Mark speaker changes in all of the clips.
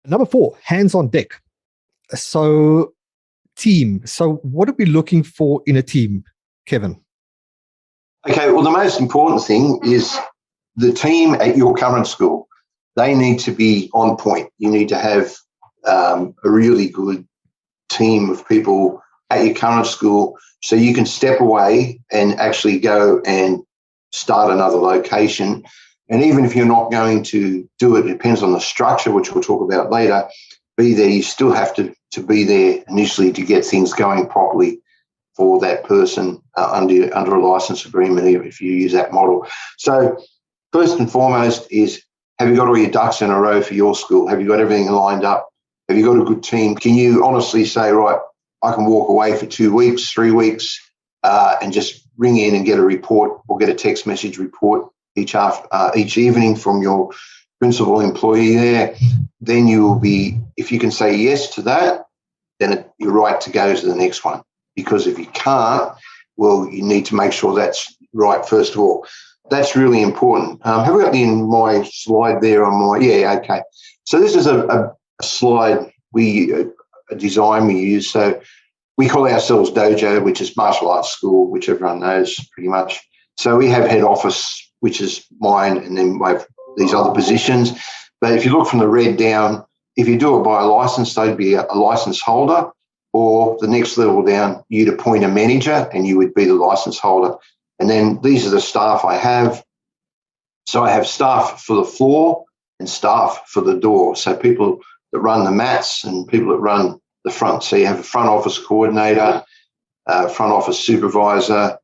Speaker 1: Number 4, hands on deck. So team. So what are we looking for in a team, Kevin?
Speaker 2: Okay, well, the most important thing is the team at your current school. They need to be on point. You need to have a really good team of people at your current school so you can step away and actually go and start another location. And even if you're not going to do it, it depends on the structure, which we'll talk about later, be there. You still have to be there initially to get things going properly for that person under a license agreement, if you use that model. So first and foremost is, have you got all your ducks in a row for your school? Have you got everything lined up? Have you got a good team? Can you honestly say, right, I can walk away for 2 weeks, 3 weeks, and just ring in and get a report or get a text message report each evening from your principal employee there? Then you will be, if you can say yes to that, then you're right to go to the next one. Because if you can't, well, you need to make sure that's right first of all. That's really important. Have we got in my slide there on my, yeah, okay. So this is a slide a design we use. So we call ourselves Dojo, which is martial arts school, which everyone knows pretty much. So we have head office, which is mine, and then we have these other positions. But if you look from the red down, if you do it by a license, they'd be a license holder, or the next level down, you'd appoint a manager and you would be the license holder. And then these are the staff I have. So I have staff for the floor and staff for the door. So people that run the mats and people that run the front. So you have a front office coordinator, front office supervisor,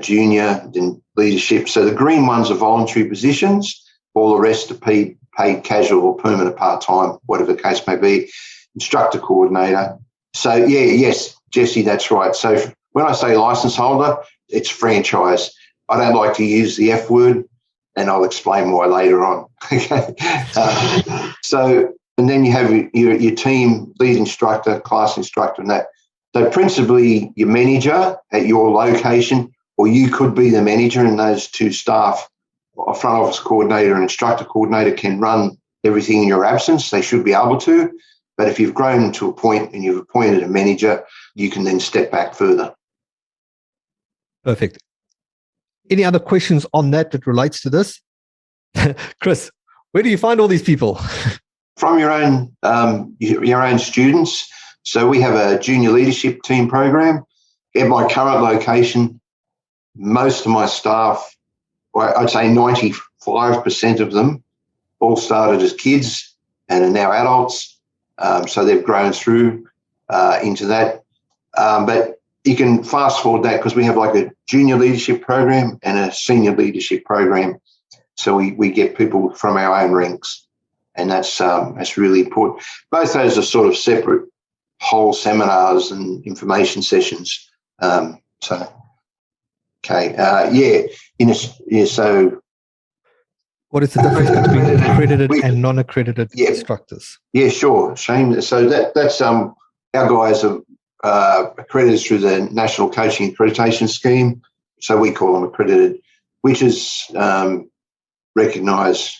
Speaker 2: junior, then leadership. So the green ones are voluntary positions. All the rest are paid casual or permanent part-time, whatever the case may be. Instructor coordinator. So, yes, Jesse, that's right. So when I say license holder, it's franchise. I don't like to use the F word, and I'll explain why later on. Okay. And then you have your team, lead instructor, class instructor, and that. So principally your manager at your location, or you could be the manager, and those two staff, a front office coordinator and instructor coordinator, can run everything in your absence. They should be able to. But if you've grown to a point and you've appointed a manager, you can then step back further.
Speaker 1: Perfect. Any other questions on that relates to this? Chris, where do you find all these people?
Speaker 2: From your own students. So we have a junior leadership team program. At my current location, most of my staff, I'd say 95% of them, all started as kids and are now adults. So they've grown through into that. But you can fast forward that because we have like a junior leadership program and a senior leadership program. So we get people from our own ranks, and that's really important. Both those are sort of separate whole seminars and information sessions. So
Speaker 1: what is the difference between accredited and non-accredited instructors?
Speaker 2: Yeah, sure, Shane. So that's our guys are accredited through the National Coaching Accreditation Scheme. So we call them accredited, which is recognised,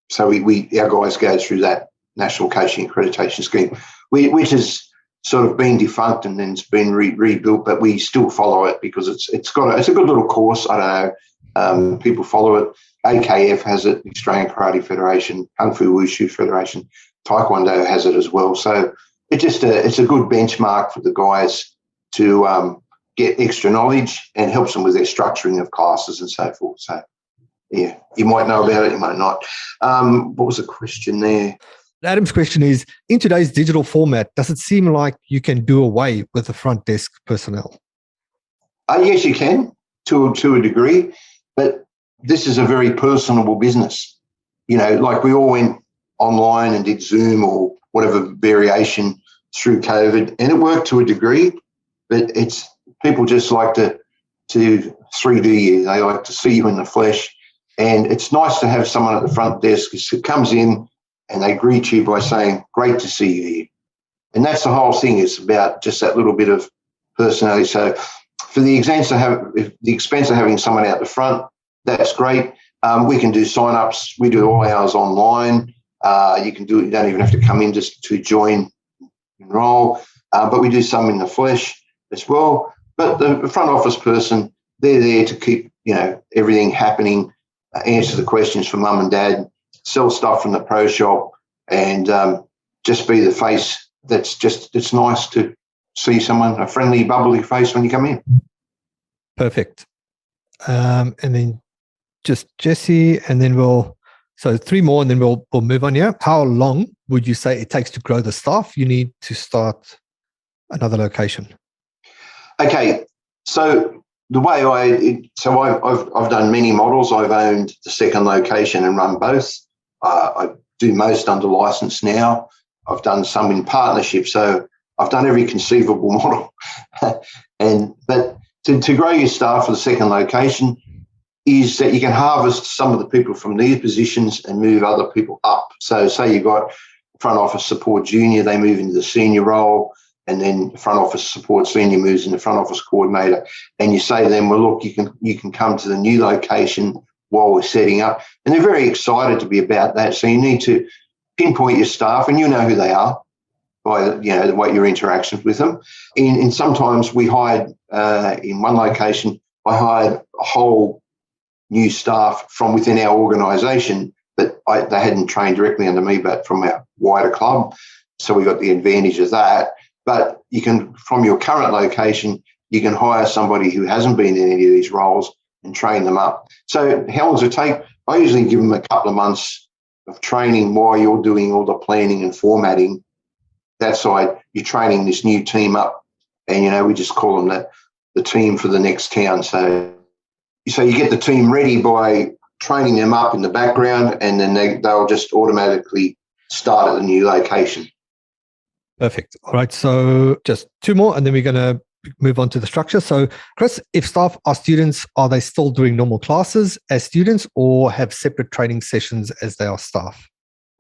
Speaker 2: So our guys go through that National Coaching Accreditation Scheme, which has sort of been defunct and then it's been rebuilt, but we still follow it because it's a good little course. I don't know. People follow it. AKF has it, Australian Karate Federation, Kung Fu Wushu Federation, Taekwondo has it as well. So it's a good benchmark for the guys to get extra knowledge and helps them with their structuring of classes and so forth. So, yeah, you might know about it, you might not. What was the question there?
Speaker 1: Adam's question is, in today's digital format, does it seem like you can do away with the front desk personnel?
Speaker 2: Yes, you can, to a degree, but this is a very personable business. Like we all went online and did Zoom or whatever variation through COVID, and it worked to a degree, but people just like to 3D you. They like to see you in the flesh, and it's nice to have someone at the front desk who comes in and they greet you by saying, "Great to see you here." And that's the whole thing. It's about just that little bit of personality. So for the expense of having someone out the front, that's great. We can do sign-ups. We do all ours online. You can do it. You don't even have to come in just to join, enroll. But we do some in the flesh as well. But the front office person, they're there to keep, everything happening, answer the questions for mum and dad, sell stuff from the pro shop, and just be the face. It's nice to see someone, a friendly, bubbly face when you come in.
Speaker 1: Perfect. And then just Jesse, and then so 3 more, and then we'll move on here. How long would you say it takes to grow the staff? You need to start another location.
Speaker 2: Okay, so the way I've done many models. I've owned the second location and run both. I do most under license now. I've done some in partnership, so I've done every conceivable model. But to grow your staff for the second location is that you can harvest some of the people from these positions and move other people up. So say you've got front office support junior, they move into the senior role, and then front office support senior moves into front office coordinator. And you say to them, well, look, you can come to the new location while we're setting up. And they're very excited to be about that. So you need to pinpoint your staff, and you know who they are by what your interactions with them. And sometimes we hired in one location, I hired a whole new staff from within our organisation that they hadn't trained directly under me, but from our wider club. So we got the advantage of that. But you can, from your current location, you can hire somebody who hasn't been in any of these roles and train them up. So how long does it take? I usually give them a couple of months of training while you're doing all the planning and formatting. That side, you're training this new team up, and we just call them the team for the next town. So you get the team ready by training them up in the background, and then they'll just automatically start at the new location.
Speaker 1: Perfect. All right. So just 2 more, and then we're going to move on to the structure. So, Chris, if staff are students, are they still doing normal classes as students or have separate training sessions as they are staff?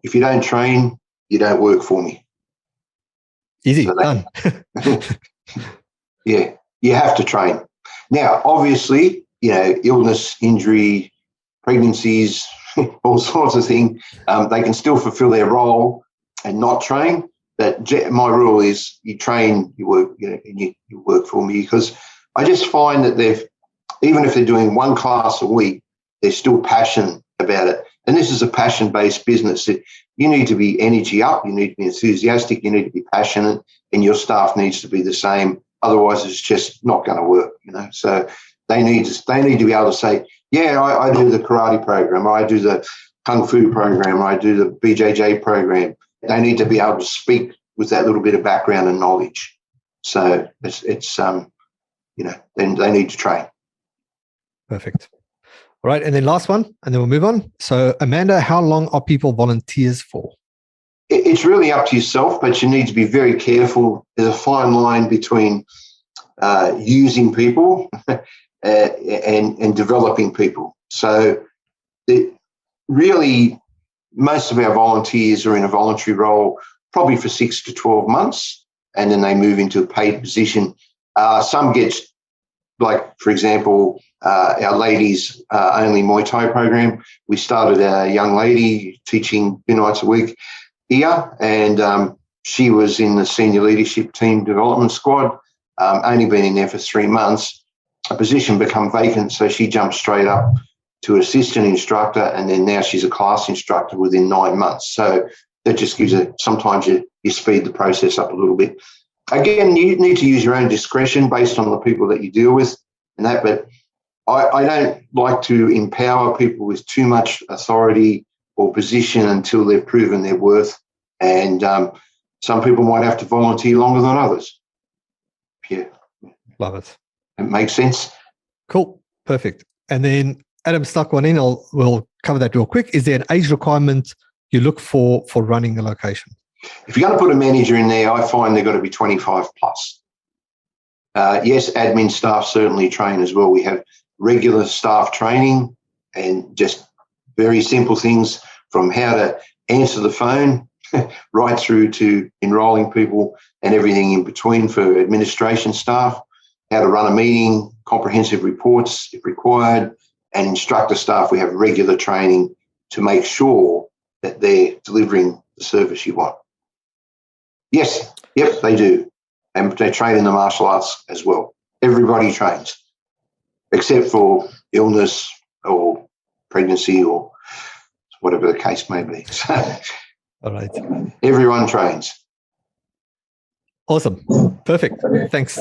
Speaker 2: If you don't train, you don't work for me.
Speaker 1: Easy, done.
Speaker 2: Yeah, you have to train. Now, obviously, illness, injury, pregnancies, all sorts of things, they can still fulfill their role and not train. But my rule is you train, you work, and you work for me, because I just find that even if they're doing 1 class a week, they're still passionate about it. And this is a passion-based business. You need to be energy up, you need to be enthusiastic, you need to be passionate, and your staff needs to be the same. Otherwise, it's just not going to work, So they need to be able to say, yeah, I do the karate program, or I do the kung fu program, or I do the BJJ program. They need to be able to speak with that little bit of background and knowledge. So then they need to train.
Speaker 1: Perfect. All right. And then last one, and then we'll move on. So Amanda, how long are people volunteers for?
Speaker 2: It's really up to yourself, but you need to be very careful. There's a fine line between using people and developing people. So really, most of our volunteers are in a voluntary role probably for 6 to 12 months, and then they move into a paid position. Some get, like, for example, our ladies only Muay Thai program. We started a young lady teaching 2 nights a week here, and she was in the senior leadership team development squad, only been in there for 3 months. A position become vacant, so she jumped straight up to assistant instructor, and then now she's a class instructor within 9 months. So that just gives sometimes you speed the process up a little bit. Again, you need to use your own discretion based on the people that you deal with and that, but I don't like to empower people with too much authority or position until they've proven their worth. And some people might have to volunteer longer than others. Yeah.
Speaker 1: Love it.
Speaker 2: It makes sense.
Speaker 1: Cool. Perfect. And then Adam stuck one in. We'll cover that real quick. Is there an age requirement you look for running a location?
Speaker 2: If you're going to put a manager in there, I find they've got to be 25 plus. Yes, admin staff certainly train as well. We have regular staff training and just very simple things from how to answer the phone right through to enrolling people and everything in between for administration staff, how to run a meeting, comprehensive reports if required, and instructor staff. We have regular training to make sure that they're delivering the service you want. Yes, yep, they do. And they train in the martial arts as well. Everybody trains, except for illness or pregnancy or whatever the case may be. So,
Speaker 1: all right.
Speaker 2: Everyone trains.
Speaker 1: Awesome. Perfect. Thanks.